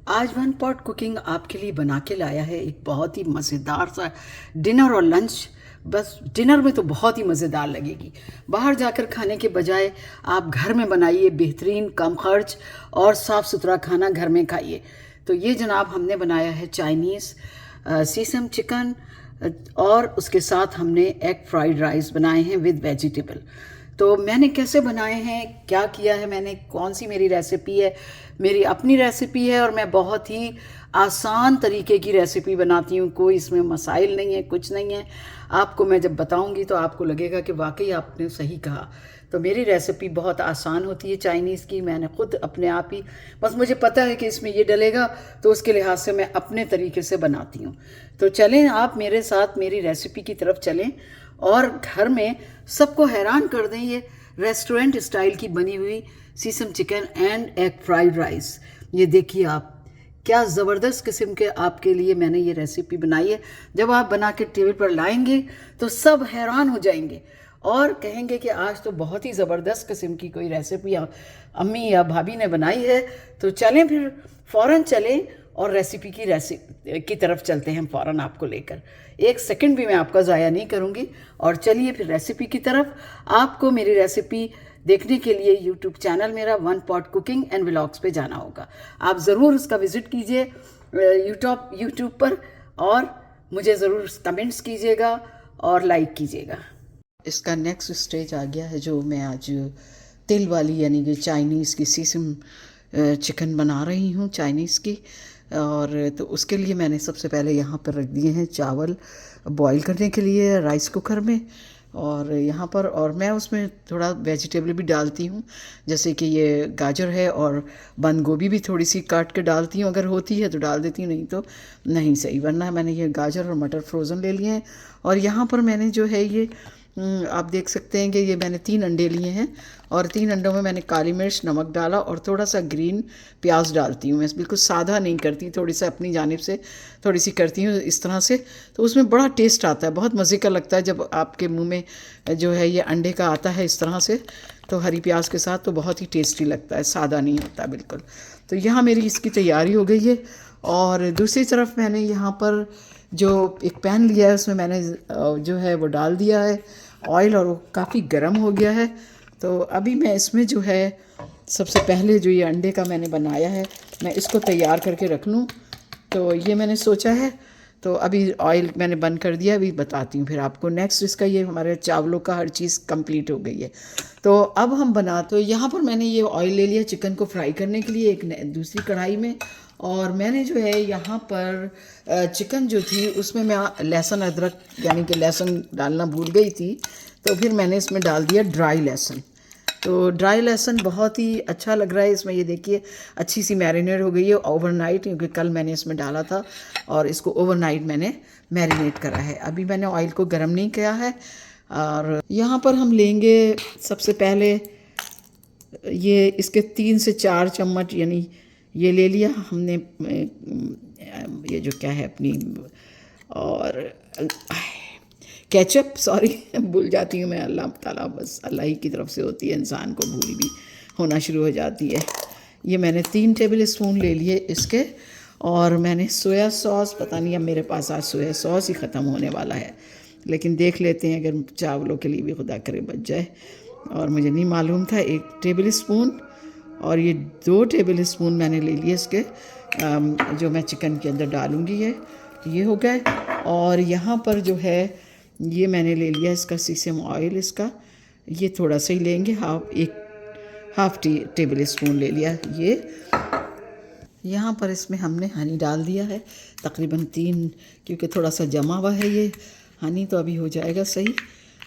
आज one pot cooking आपके लिए बना के लाया है एक बहुत ही मज़ेदार सा डिनर और लंच। बस डिनर में तो बहुत ही मज़ेदार लगेगी। बाहर जाकर खाने के बजाय आप घर में बनाइए, बेहतरीन, कम खर्च और साफ़ सुथरा खाना घर में खाइए। तो ये जनाब हमने बनाया है चाइनीज़ सीसम चिकन, और उसके साथ हमने एग फ्राइड राइस बनाए हैं विद वेजिटेबल। तो मैंने कैसे बनाए हैं, क्या किया है मैंने, कौन सी मेरी रेसिपी है, मेरी अपनी रेसिपी है और मैं बहुत ही आसान तरीके की रेसिपी बनाती हूँ। कोई इसमें मसाइल नहीं है, कुछ नहीं है। आपको मैं जब बताऊँगी तो आपको लगेगा कि वाकई आपने सही कहा। तो मेरी रेसिपी बहुत आसान होती है चाइनीज़ की। मैंने ख़ुद अपने आप ही, बस मुझे पता है कि इसमें ये डलेगा तो उसके लिहाज से मैं अपने तरीके से बनाती हूँ। तो चलें आप मेरे साथ मेरी रेसिपी की तरफ चलें और घर में सबको हैरान कर दें ये रेस्टोरेंट स्टाइल की बनी हुई sesame chicken and egg fried rice. ये देखिए आप, क्या ज़बरदस्त किस्म के आपके लिए मैंने ये रेसिपी बनाई है। जब आप बना के टेबल पर लाएंगे तो सब हैरान हो जाएंगे और कहेंगे कि आज तो बहुत ही ज़बरदस्त किस्म की कोई रेसिपी अम्मी या भाभी ने बनाई है। तो चलें फिर, फ़ौरन चलें और रेसिपी की तरफ चलते हैं फ़ौरन आपको लेकर। एक सेकंड भी मैं आपका ज़ाया नहीं करूँगी और चलिए फिर रेसिपी की तरफ। आपको मेरी रेसिपी देखने के लिए यूट्यूब चैनल मेरा one pot cooking and vlogs पे जाना होगा। आप ज़रूर उसका विज़िट कीजिए यूट्यूब पर, और मुझे ज़रूर कमेंट्स कीजिएगा और लाइक कीजिएगा। इसका नेक्स्ट स्टेज आ गया है, जो मैं आज तिल वाली यानी कि चाइनीज़ की सीसम चिकन बना रही हूँ चाइनीज़ की। और तो उसके लिए मैंने सबसे पहले यहाँ पर रख दिए हैं चावल बॉईल करने के लिए राइस कुकर में। और यहाँ पर और मैं उसमें थोड़ा वेजिटेबल भी डालती हूँ, जैसे कि ये गाजर है और बंद गोभी भी थोड़ी सी काट के डालती हूँ, अगर होती है तो डाल देती हूँ, नहीं तो नहीं सही। वरना मैंने ये गाजर और मटर फ्रोज़न ले लिए हैं। और यहाँ पर मैंने जो है ये आप देख सकते हैं कि ये मैंने 3 अंडे लिए हैं और 3 अंडों में मैंने काली मिर्च, नमक डाला और थोड़ा सा ग्रीन प्याज डालती हूँ। मैं बिल्कुल सादा नहीं करती, थोड़ी सा अपनी जानिब से थोड़ी सी करती हूँ इस तरह से। तो उसमें बड़ा टेस्ट आता है, बहुत मज़े का लगता है जब आपके मुंह में जो है ये अंडे का आता है इस तरह से। तो हरी प्याज के साथ तो बहुत ही टेस्टी लगता है, सादा नहीं होता बिल्कुल। तो यहाँ मेरी इसकी तैयारी हो गई है। और दूसरी तरफ मैंने यहाँ पर जो एक पैन लिया है उसमें मैंने जो है वो डाल दिया है ऑयल, और वो काफ़ी गर्म हो गया है। तो अभी मैं इसमें जो है सबसे पहले जो ये अंडे का मैंने बनाया है मैं इसको तैयार करके रख लूँ। तो ये मैंने सोचा है। तो अभी ऑयल मैंने बंद कर दिया, अभी बताती हूँ फिर आपको नेक्स्ट। इसका ये हमारे चावलों का हर चीज़ कंप्लीट हो गई है। तो अब हम तो यहाँ पर मैंने ये ऑयल ले लिया चिकन को फ्राई करने के लिए एक दूसरी कढ़ाई में। और मैंने जो है यहाँ पर चिकन जो थी उसमें मैं लहसुन अदरक यानी कि लहसुन डालना भूल गई थी, तो फिर मैंने इसमें डाल दिया ड्राई लहसुन। तो ड्राई लहसुन बहुत ही अच्छा लग रहा है इसमें। ये देखिए अच्छी सी मैरिनेट हो गई है ओवरनाइट, क्योंकि कल मैंने इसमें डाला था और इसको ओवरनाइट मैंने मैरिनेट करा है। अभी मैंने ऑयल को गर्म नहीं किया है। और यहाँ पर हम लेंगे सबसे पहले ये इसके 3 से 4 चम्मच, यानी ये ले लिया हमने ये जो क्या है अपनी, और केचप, सॉरी भूल जाती हूँ मैं, अल्लाह ताला बस अल्लाह ही की तरफ से होती है, इंसान को भूल भी होना शुरू हो जाती है। ये मैंने 3 टेबल स्पून ले लिए इसके। और मैंने सोया सॉस, पता नहीं अब मेरे पास आज सोया सॉस ही ख़त्म होने वाला है, लेकिन देख लेते हैं अगर चावलों के लिए भी खुदा करे बच जाए। और मुझे नहीं मालूम था 1 टेबल स्पून, और ये 2 टेबल स्पून मैंने ले लिए इसके जो मैं चिकन के अंदर डालूँगी। ये हो गए। और यहाँ पर जो है ये मैंने ले लिया इसका सीसम ऑयल, इसका ये थोड़ा सा ही लेंगे, हाफ टेबल स्पून ले लिया ये। यहाँ पर इसमें हमने हनी डाल दिया है तकरीबन 3, क्योंकि थोड़ा सा जमा हुआ है ये हनी, तो अभी हो जाएगा सही।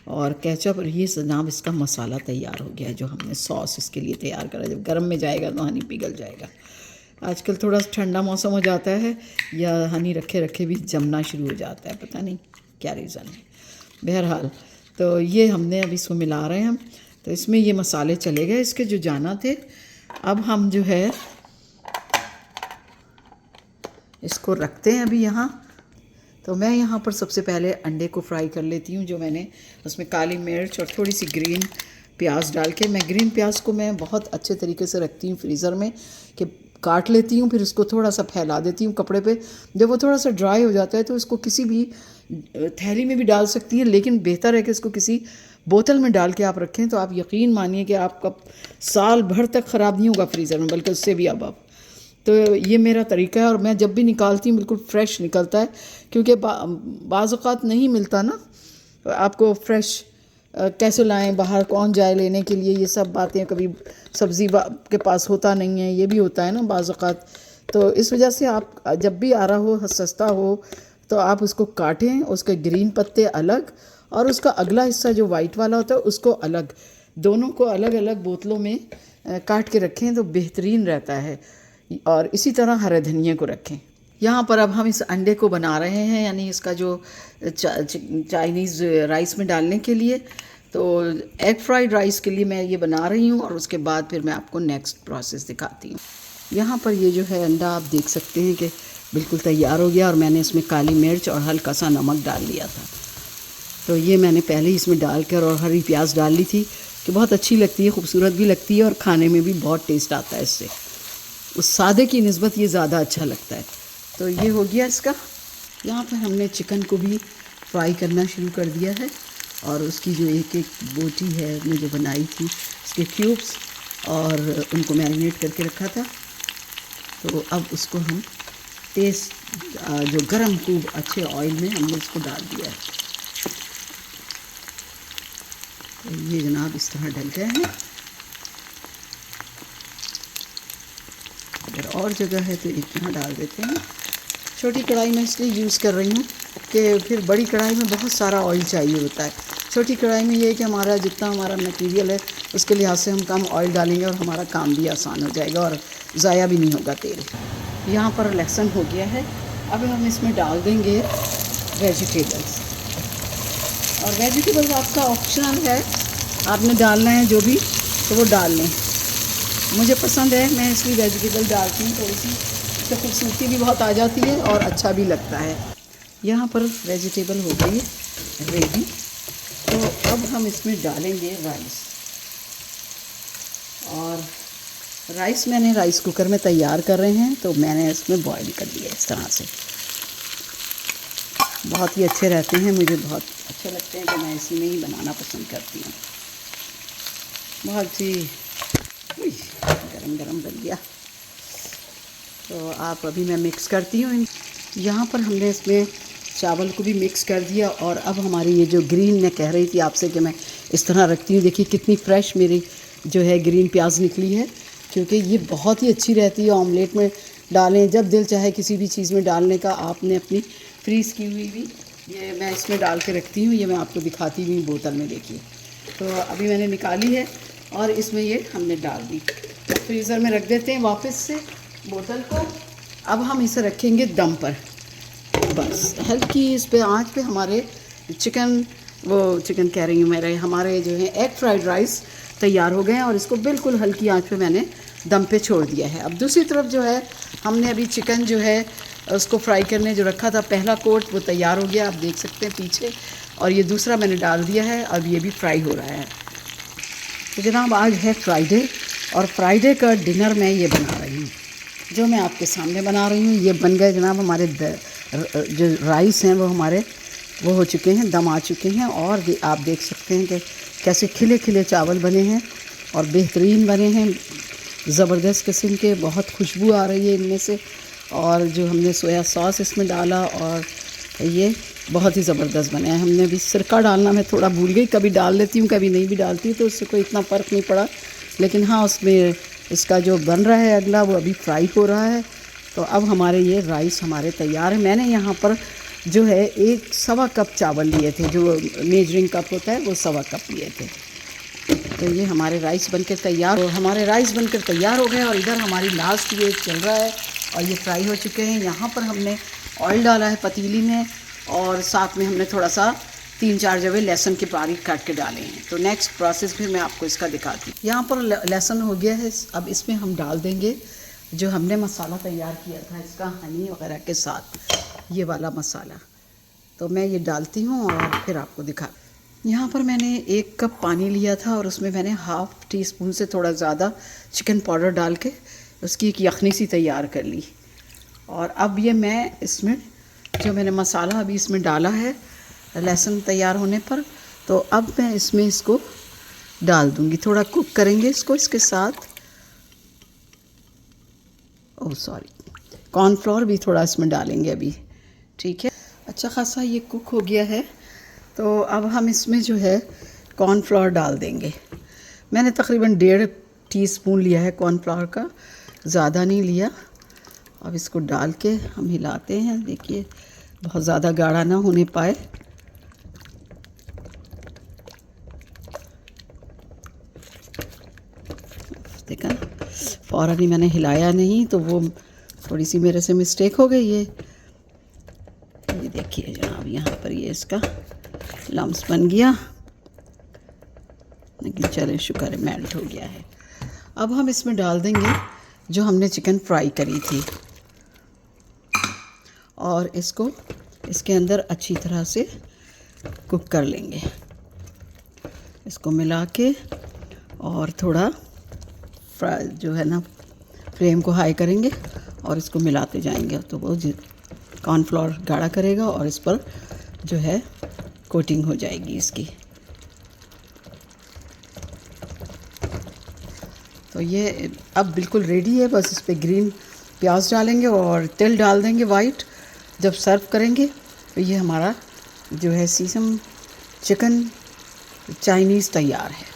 और केचप, और ये जनाब इसका मसाला तैयार हो गया है जो हमने सॉस इसके लिए तैयार करा। जब गर्म में जाएगा तो हनी पिघल जाएगा। आजकल थोड़ा ठंडा मौसम हो जाता है या हनी रखे रखे भी जमना शुरू हो जाता है, पता नहीं क्या रीज़न है। बहरहाल तो ये हमने अभी इसको मिला रहे हैं हम। तो इसमें ये मसाले चले गए इसके जो जाना थे। अब हम जो है इसको रखते हैं अभी यहाँ। तो मैं यहाँ पर सबसे पहले अंडे को फ्राई कर लेती हूँ, जो मैंने उसमें काली मिर्च और थोड़ी सी ग्रीन प्याज डाल के, मैं ग्रीन प्याज को मैं बहुत अच्छे तरीके से रखती हूँ फ्रीज़र में कि काट लेती हूँ, फिर उसको थोड़ा सा फैला देती हूँ कपड़े पे। जब वो थोड़ा सा ड्राई हो जाता है तो इसको किसी भी थैली में भी डाल सकती हैं, लेकिन बेहतर है कि इसको किसी बोतल में डाल के आप रखें, तो आप यकीन मानिए कि आपका साल भर तक ख़राब नहीं होगा फ्रीज़र में, बल्कि उससे भी अब। तो ये मेरा तरीका है, और मैं जब भी निकालती हूँ बिल्कुल फ्रेश निकलता है, क्योंकि बाज़ औक़ात नहीं मिलता ना आपको फ्रेश। कैसे लाएं, बाहर कौन जाए लेने के लिए, ये सब बातें, कभी सब्ज़ी के पास होता नहीं है, ये भी होता है ना बाज़ औक़ात। तो इस वजह से आप जब भी आ रहा हो, सस्ता हो, तो आप उसको काटें, उसके ग्रीन पत्ते अलग और उसका अगला हिस्सा जो वाइट वाला होता है उसको अलग, दोनों को अलग अलग बोतलों में काट के रखें तो बेहतरीन रहता है। और इसी तरह हरे धनिया को रखें। यहाँ पर अब हम इस अंडे को बना रहे हैं, यानी इसका जो चाइनीज़ राइस में डालने के लिए। तो एग फ्राइड राइस के लिए मैं ये बना रही हूँ, और उसके बाद फिर मैं आपको नेक्स्ट प्रोसेस दिखाती हूँ। यहाँ पर ये जो है अंडा आप देख सकते हैं कि बिल्कुल तैयार हो गया, और मैंने इसमें काली मिर्च और हल्का सा नमक डाल लिया था। तो ये मैंने पहले ही इसमें डालकर, और हरी प्याज डाल ली थी कि बहुत अच्छी लगती है, खूबसूरत भी लगती है और खाने में भी बहुत टेस्ट आता है इससे। उस सादे की निस्बत ये ज़्यादा अच्छा लगता है। तो ये हो गया इसका। यहाँ पर हमने चिकन को भी फ्राई करना शुरू कर दिया है, और उसकी जो एक एक बोटी है हमने जो बनाई थी उसके क्यूब्स, और उनको मैरिनेट करके रखा था। तो अब उसको हम तेज़ जो गरम खूब अच्छे ऑयल में हमने इसको डाल दिया है। तो ये जनाब इस तरह डल गए हैं। अगर और जगह है तो एक यहाँ डाल देते हैं। छोटी कढ़ाई में इसलिए यूज़ कर रही हूँ कि फिर बड़ी कढ़ाई में बहुत सारा ऑयल चाहिए होता है। छोटी कढ़ाई में ये है कि हमारा जितना हमारा मटेरियल है उसके लिहाज से हम कम ऑयल डालेंगे, और हमारा काम भी आसान हो जाएगा और ज़ाया भी नहीं होगा तेल। यहाँ पर लहसुन हो गया है। अब हम इसमें डाल देंगे वेजिटेबल्स, और वेजिटेबल्स आपका ऑप्शनल है, आपने डालना है जो भी तो वो डाल लें। मुझे पसंद है, मैं इसलिए वेजिटेबल डालती हूँ, थोड़ी सी तो खूबसूरती भी बहुत आ जाती है और अच्छा भी लगता है। यहाँ पर वेजिटेबल हो गई रेडी। तो अब हम इसमें डालेंगे राइस, और मैंने राइस कुकर में तैयार कर रहे हैं, तो मैंने इसमें बॉईल कर दिया इस तरह से। बहुत ही अच्छे रहते हैं, मुझे बहुत अच्छे लगते हैं, तो मैं इसी में ही बनाना पसंद करती हूँ। बहुत ही गरम गरम बन गया। तो आप अभी मैं मिक्स करती हूँ। यहाँ पर हमने इसमें चावल को भी मिक्स कर दिया, और अब हमारी ये जो ग्रीन, मैं कह रही थी आपसे कि मैं इस तरह रखती हूँ, देखिए कितनी फ्रेश मेरी जो है ग्रीन प्याज निकली है, क्योंकि ये बहुत ही अच्छी रहती है। ऑमलेट में डालें, जब दिल चाहे किसी भी चीज़ में डालने का, आपने अपनी फ्रीज़ की हुई भी ये मैं इसमें डाल के रखती हूँ। ये मैं आपको दिखाती हुई बोतल में, देखिए। तो अभी मैंने निकाली है और इसमें ये हमने डाल दी। तो फ्रीज़र में रख देते हैं वापस से बोतल को। अब हम इसे रखेंगे दम पर, बस हल्की इस पे आंच पे हमारे चिकन कह रही हूँ मेरे, हमारे जो है एग फ्राइड राइस तैयार हो गए हैं, और इसको बिल्कुल हल्की आंच पे मैंने दम पे छोड़ दिया है। अब दूसरी तरफ जो है हमने अभी चिकन जो है उसको फ्राई करने जो रखा था, पहला कोट वो तैयार हो गया, आप देख सकते हैं पीछे, और ये दूसरा मैंने डाल दिया है। अब ये भी फ्राई हो रहा है। तो जनाब आज है फ्राइडे, और फ्राइडे का डिनर मैं ये बना रही हूँ, जो मैं आपके सामने बना रही हूँ। ये बन गए जनाब हमारे जो राइस हैं वो हो चुके हैं, दम आ चुके हैं, और आप देख सकते हैं कि कैसे खिले खिले चावल बने हैं और बेहतरीन बने हैं, ज़बरदस्त किस्म के। बहुत खुशबू आ रही है इनमें से, और जो हमने सोया सॉस इसमें डाला, और ये बहुत ही ज़बरदस्त बने हैं। हमने भी सिरका डालना मैं थोड़ा भूल गई, कभी डाल लेती हूँ कभी नहीं भी डालती, तो उससे कोई इतना फ़र्क नहीं पड़ा। लेकिन हाँ, उसमें इसका जो बन रहा है अगला, वो अभी फ्राई हो रहा है। तो अब हमारे ये राइस हमारे तैयार है। मैंने यहाँ पर जो है 1 कप चावल लिए थे, जो मेजरिंग कप होता है वो 1 कप लिए थे। तो ये हमारे राइस बनकर तैयार हो गए, और इधर हमारी लास्ट ये चल रहा है, और ये फ्राई हो चुके हैं। यहाँ पर हमने ऑयल डाला है पतीली में, और साथ में हमने थोड़ा सा 3-4 जगह लहसुन के बारीक काट के डाले हैं। तो नेक्स्ट प्रोसेस फिर मैं आपको इसका दिखाती हूँ। यहाँ पर लहसुन हो गया है। अब इसमें हम डाल देंगे जो हमने मसाला तैयार किया था इसका, हनी वगैरह के साथ, ये वाला मसाला। तो मैं ये डालती हूँ और फिर आपको दिखा। यहाँ पर मैंने 1 कप पानी लिया था, और उसमें मैंने ½ टीस्पून से थोड़ा ज़्यादा चिकन पाउडर डाल के उसकी एक यखनी सी तैयार कर ली। और अब ये मैं इसमें जो मैंने मसाला अभी इसमें डाला है लहसुन तैयार होने पर, तो अब मैं इसमें इसको डाल दूँगी। थोड़ा कुक करेंगे इसको इसके साथ। ओह सॉरी, कॉर्नफ्लोर भी थोड़ा इसमें डालेंगे अभी। ठीक है, अच्छा खासा ये कुक हो गया है। तो अब हम इसमें जो है कॉर्नफ्लोर डाल देंगे। मैंने तकरीबन 1.5 टीस्पून लिया है कॉर्नफ्लोर का, ज़्यादा नहीं लिया। अब इसको डाल के हम हिलाते हैं। देखिए बहुत ज़्यादा गाढ़ा ना होने पाए। देखा, फ़ौरन ही मैंने हिलाया नहीं तो वो थोड़ी सी मेरे से मिस्टेक हो गई है। ये देखिए जनाब, यहाँ पर ये इसका लम्स बन गया, लेकिन चले शुक्र है मेल्ट हो गया है। अब हम इसमें डाल देंगे जो हमने चिकन फ्राई करी थी, और इसको इसके अंदर अच्छी तरह से कुक कर लेंगे। इसको मिला के और थोड़ा फ्राई जो है ना, फ्लेम को हाई करेंगे और इसको मिलाते जाएंगे। तो वो कॉर्नफ्लोर गाढ़ा करेगा और इस पर जो है कोटिंग हो जाएगी इसकी। तो ये अब बिल्कुल रेडी है। बस इस पर ग्रीन प्याज डालेंगे और तिल डाल देंगे वाइट। जब सर्व करेंगे तो ये हमारा जो है सीसम चिकन चाइनीज़ तैयार है।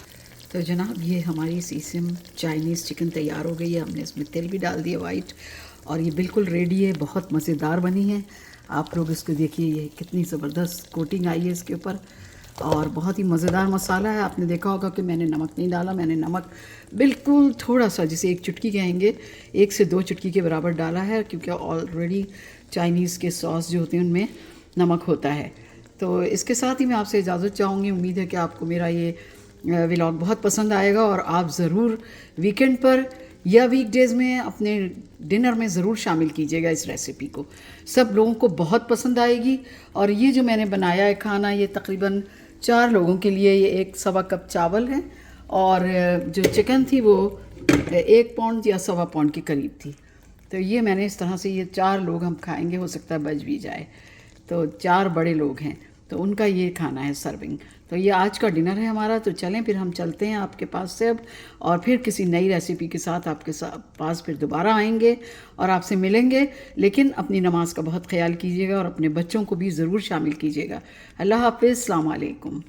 तो जनाब ये हमारी सीसम चाइनीज़ चिकन तैयार हो गई है। हमने इसमें तिल भी डाल दिया वाइट, और ये बिल्कुल रेडी है। बहुत मज़ेदार बनी है। आप लोग इसको देखिए, ये कितनी ज़बरदस्त कोटिंग आई है इसके ऊपर, और बहुत ही मज़ेदार मसाला है। आपने देखा होगा कि मैंने नमक नहीं डाला। मैंने नमक बिल्कुल थोड़ा सा, जिसे 1 चुटकी कहेंगे, 1 से 2 चुटकी के बराबर डाला है, क्योंकि ऑलरेडी चाइनीज़ के सॉस जो होते हैं उनमें नमक होता है। तो इसके साथ ही मैं आपसे इजाज़त चाहूँगी। उम्मीद है कि आपको मेरा ये व्लॉग बहुत पसंद आएगा, और आप ज़रूर वीकेंड पर या वीकडेज़ में अपने डिनर में ज़रूर शामिल कीजिएगा इस रेसिपी को। सब लोगों को बहुत पसंद आएगी। और ये जो मैंने बनाया है खाना, ये तकरीबन 4 लोगों के लिए। ये 1 सवा कप चावल है, और जो चिकन थी वो 1 पाउंड या सवा पाउंड के करीब थी। तो ये मैंने इस तरह से, ये 4 लोग हम खाएंगे, हो सकता है बच भी जाए। तो 4 बड़े लोग हैं, तो उनका ये खाना है सर्विंग। तो ये आज का डिनर है हमारा। तो चलें फिर हम चलते हैं आपके पास से अब, और फिर किसी नई रेसिपी के साथ आपके पास फिर दोबारा आएंगे और आपसे मिलेंगे। लेकिन अपनी नमाज का बहुत ख्याल कीजिएगा और अपने बच्चों को भी ज़रूर शामिल कीजिएगा। अल्लाह हाफ़िज़, अस्सलाम वालेकुम।